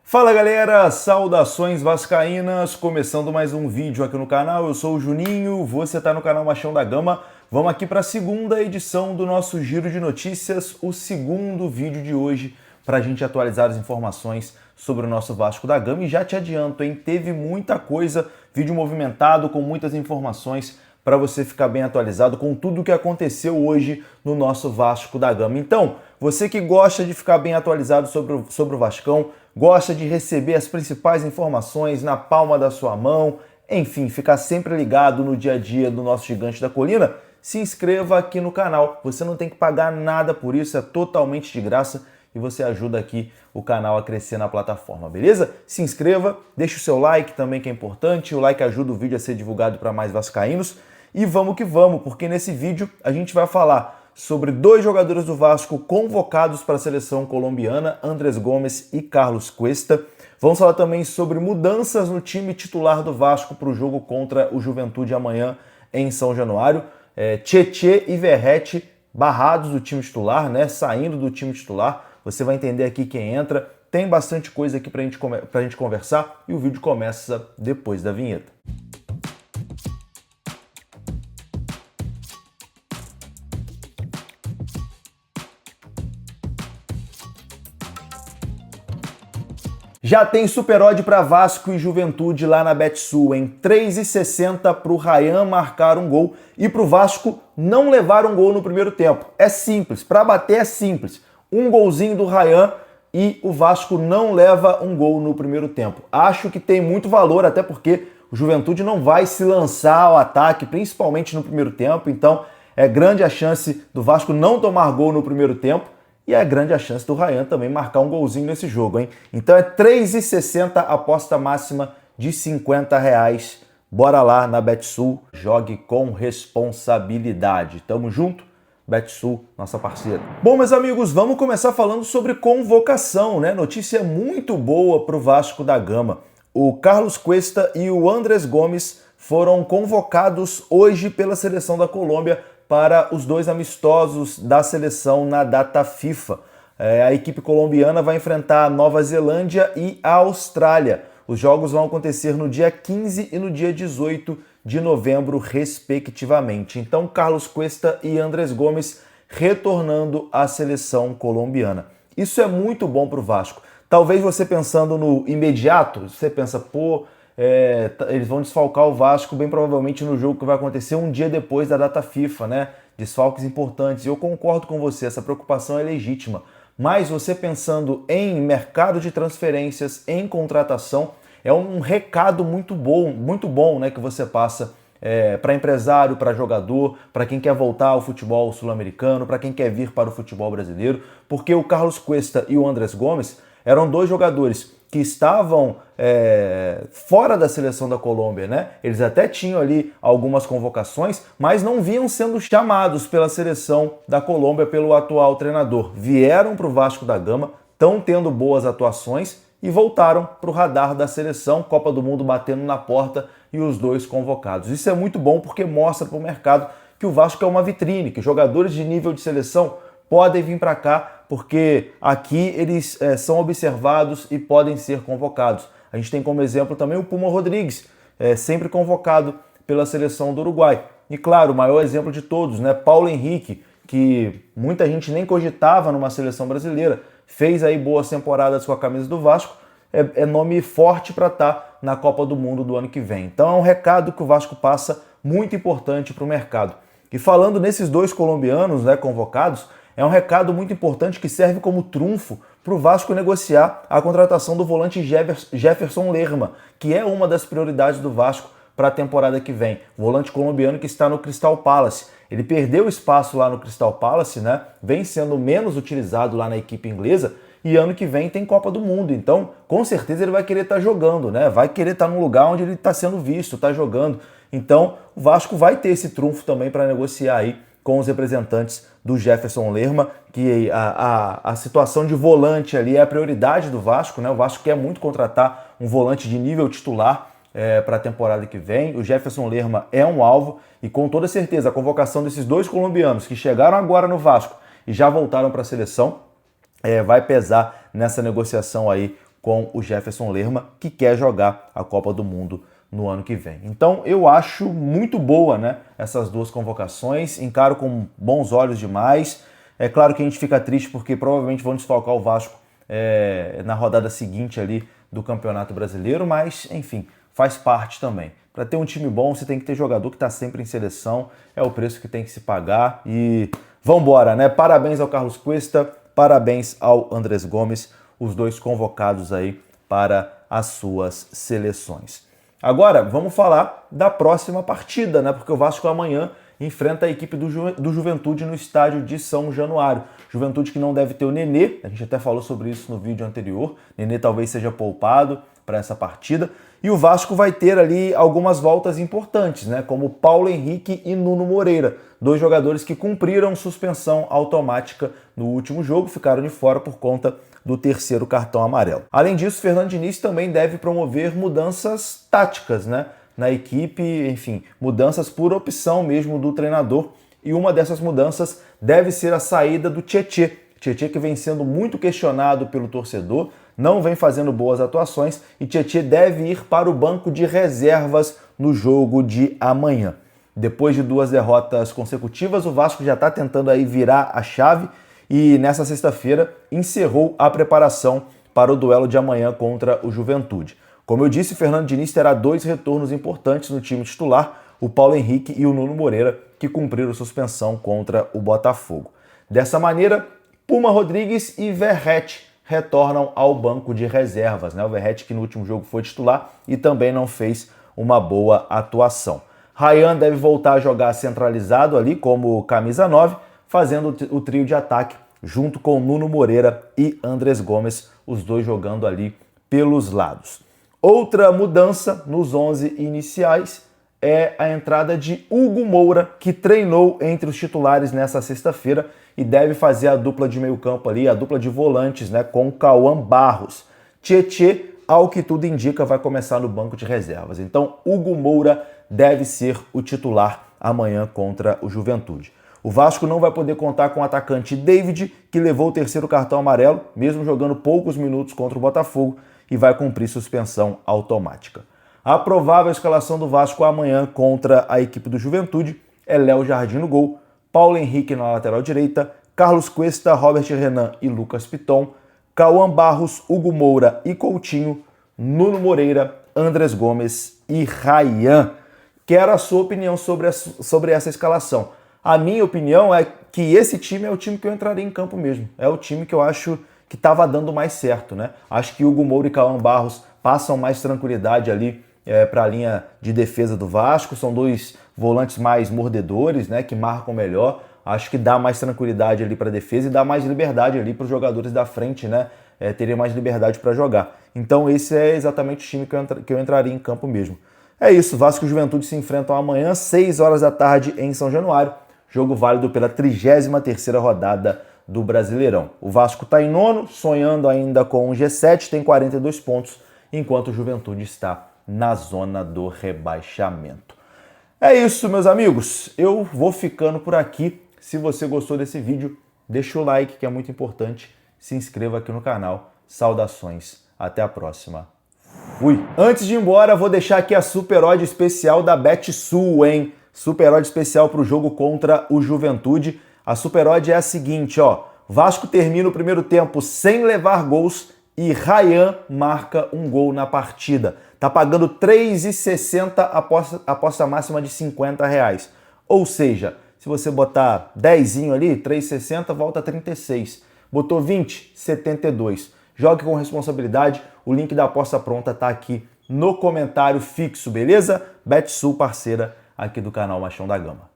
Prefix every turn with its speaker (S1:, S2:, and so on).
S1: Fala galera, saudações vascaínas, começando mais um vídeo aqui no canal. Eu sou o Juninho, você está no canal Machão da Gama. Vamos aqui para a segunda edição do nosso Giro de Notícias, o segundo vídeo de hoje para a gente atualizar as informações sobre o nosso Vasco da Gama. E já te adianto, hein, teve muita coisa, vídeo movimentado com muitas informações para você ficar bem atualizado com tudo o que aconteceu hoje no nosso Vasco da Gama. Então, você que gosta de ficar bem atualizado sobre o Vascão, gosta de receber as principais informações na palma da sua mão, enfim, ficar sempre ligado no dia a dia do nosso Gigante da Colina, se inscreva aqui no canal. Você não tem que pagar nada por isso, é totalmente de graça e você ajuda aqui o canal a crescer na plataforma, beleza? Se inscreva, deixa o seu like também, que é importante, o like ajuda o vídeo a ser divulgado para mais vascaínos. E vamos que vamos, porque nesse vídeo a gente vai falar sobre dois jogadores do Vasco convocados para a seleção colombiana, Andrés Gomes e Carlos Cuesta. Vamos falar também sobre mudanças no time titular do Vasco para o jogo contra o Juventude amanhã em São Januário. Tietê e Verratti barrados do time titular, né? Saindo do time titular. Você vai entender aqui quem entra. Tem bastante coisa aqui para a gente conversar e o vídeo começa depois da vinheta. Já tem super odd para Vasco e Juventude lá na Betsul, em 3,60 para o Ryan marcar um gol e para o Vasco não levar um gol no primeiro tempo. É simples, para bater é simples. Um golzinho do Ryan e o Vasco não leva um gol no primeiro tempo. Acho que tem muito valor, até porque o Juventude não vai se lançar ao ataque, principalmente no primeiro tempo. Então é grande a chance do Vasco não tomar gol no primeiro tempo. E é grande a chance do Ryan também marcar um golzinho nesse jogo, hein? Então é 3,60, aposta máxima de R$50. Bora lá na Betsul, jogue com responsabilidade. Tamo junto? Betsul, nossa parceira. Bom, meus amigos, vamos começar falando sobre convocação, né? Notícia muito boa pro Vasco da Gama. O Carlos Cuesta e o Andrés Gomes foram convocados hoje pela seleção da Colômbia para os dois amistosos da seleção na data FIFA. A equipe colombiana vai enfrentar a Nova Zelândia e a Austrália. Os jogos vão acontecer no dia 15 e no dia 18 de novembro, respectivamente. Então, Carlos Cuesta e Andrés Gomes retornando à seleção colombiana. Isso é muito bom para o Vasco. Talvez você pensando no imediato, você pensa, eles vão desfalcar o Vasco bem provavelmente no jogo que vai acontecer um dia depois da data FIFA, né? Desfalques importantes. Eu concordo com você, essa preocupação é legítima. Mas você pensando em mercado de transferências, em contratação, é um recado muito bom, né, que você passa para empresário, para jogador, para quem quer voltar ao futebol sul-americano, para quem quer vir para o futebol brasileiro, porque o Carlos Cuesta e o Andrés Gomes eram dois jogadores que estavam fora da seleção da Colômbia, né? Eles até tinham ali algumas convocações, mas não vinham sendo chamados pela seleção da Colômbia pelo atual treinador. Vieram para o Vasco da Gama, estão tendo boas atuações e voltaram para o radar da seleção, Copa do Mundo batendo na porta e os dois convocados. Isso é muito bom porque mostra para o mercado que o Vasco é uma vitrine, que jogadores de nível de seleção podem vir para cá, porque aqui eles são observados e podem ser convocados. A gente tem como exemplo também o Puma Rodrigues, sempre convocado pela seleção do Uruguai. E claro, o maior exemplo de todos, né? Paulo Henrique, que muita gente nem cogitava numa seleção brasileira, fez aí boas temporadas com a camisa do Vasco, é nome forte para estar na Copa do Mundo do ano que vem. Então é um recado que o Vasco passa muito importante para o mercado. E falando nesses dois colombianos, né, convocados, é um recado muito importante que serve como trunfo para o Vasco negociar a contratação do volante Jefferson Lerma, que é uma das prioridades do Vasco para a temporada que vem. O volante colombiano que está no Crystal Palace. Ele perdeu espaço lá no Crystal Palace, né? Vem sendo menos utilizado lá na equipe inglesa e ano que vem tem Copa do Mundo. Então, com certeza ele vai querer estar jogando, né? Vai querer estar num lugar onde ele está sendo visto, está jogando. Então, o Vasco vai ter esse trunfo também para negociar aí com os representantes do Jefferson Lerma, que a situação de volante ali é a prioridade do Vasco, né? O Vasco quer muito contratar um volante de nível titular para a temporada que vem. O Jefferson Lerma é um alvo e com toda certeza a convocação desses dois colombianos que chegaram agora no Vasco e já voltaram para a seleção vai pesar nessa negociação aí com o Jefferson Lerma, que quer jogar a Copa do Mundo no ano que vem. Então eu acho muito boa, né, essas duas convocações, encaro com bons olhos demais. É claro que a gente fica triste porque provavelmente vão desfalcar o Vasco na rodada seguinte ali do Campeonato Brasileiro, mas enfim, faz parte também. Para ter um time bom, você tem que ter jogador que está sempre em seleção, é o preço que tem que se pagar e vambora, né? Parabéns ao Carlos Cuesta, parabéns ao Andrés Gomes, os dois convocados aí para as suas seleções. Agora, vamos falar da próxima partida, né? Porque o Vasco amanhã enfrenta a equipe do Juventude no estádio de São Januário. Juventude que não deve ter o Nenê, a gente até falou sobre isso no vídeo anterior. Nenê talvez seja poupado para essa partida. E o Vasco vai ter ali algumas voltas importantes, né? Como Paulo Henrique e Nuno Moreira, dois jogadores que cumpriram suspensão automática no último jogo, ficaram de fora por conta do terceiro cartão amarelo. Além disso, Fernando Diniz também deve promover mudanças táticas, né, na equipe, enfim, mudanças por opção mesmo do treinador, e uma dessas mudanças deve ser a saída do Tietê. Tietê que vem sendo muito questionado pelo torcedor, não vem fazendo boas atuações e Tietê deve ir para o banco de reservas no jogo de amanhã. Depois de 2 derrotas consecutivas, o Vasco já está tentando aí virar a chave e nessa sexta-feira encerrou a preparação para o duelo de amanhã contra o Juventude. Como eu disse, Fernando Diniz terá 2 retornos importantes no time titular, o Paulo Henrique e o Nuno Moreira, que cumpriram suspensão contra o Botafogo. Dessa maneira, Puma Rodrigues e Verratti retornam ao banco de reservas, né? O Verratti que no último jogo foi titular e também não fez uma boa atuação. Rayan deve voltar a jogar centralizado ali como camisa 9, fazendo o trio de ataque junto com Nuno Moreira e Andrés Gomes, os dois jogando ali pelos lados. Outra mudança nos 11 iniciais é a entrada de Hugo Moura, que treinou entre os titulares nessa sexta-feira e deve fazer a dupla de meio campo ali, a dupla de volantes, né, com Cauã Barros. Tietê, ao que tudo indica, vai começar no banco de reservas. Então, Hugo Moura deve ser o titular amanhã contra o Juventude. O Vasco não vai poder contar com o atacante David, que levou o terceiro cartão amarelo, mesmo jogando poucos minutos contra o Botafogo, e vai cumprir suspensão automática. A provável escalação do Vasco amanhã contra a equipe do Juventude é Léo Jardim no gol, Paulo Henrique na lateral direita, Carlos Cuesta, Robert Renan e Lucas Piton, Cauã Barros, Hugo Moura e Coutinho, Nuno Moreira, Andrés Gomes e Rayan. Quero a sua opinião sobre essa escalação. A minha opinião é que esse time é o time que eu entraria em campo mesmo. É o time que eu acho que estava dando mais certo, né? Acho que Hugo Moura e Cauã Barros passam mais tranquilidade ali para a linha de defesa do Vasco. São dois volantes mais mordedores, né? Que marcam melhor. Acho que dá mais tranquilidade ali para a defesa e dá mais liberdade ali para os jogadores da frente, né? Terem mais liberdade para jogar. Então esse é exatamente o time que eu entraria em campo mesmo. É isso, Vasco e Juventude se enfrentam amanhã, 6 horas da tarde em São Januário. Jogo válido pela 33ª rodada do Brasileirão. O Vasco está em 9º, sonhando ainda com o G7, tem 42 pontos, enquanto o Juventude está na zona do rebaixamento. É isso, meus amigos. Eu vou ficando por aqui. Se você gostou desse vídeo, deixa o like, que é muito importante. Se inscreva aqui no canal. Saudações. Até a próxima. Fui! Antes de ir embora, vou deixar aqui a super odd especial da BetSul, hein? Super odd especial para o jogo contra o Juventude. A super odd é a seguinte, ó. Vasco termina o primeiro tempo sem levar gols e Rayan marca um gol na partida. Tá pagando 3,60 aposta máxima de R$50. Ou seja, se você botar 10 ali, 3,60 volta a 36. Botou 20, 72. Jogue com responsabilidade. O link da aposta pronta tá aqui no comentário fixo, beleza? BetSul, parceira aqui do canal Machão da Gama.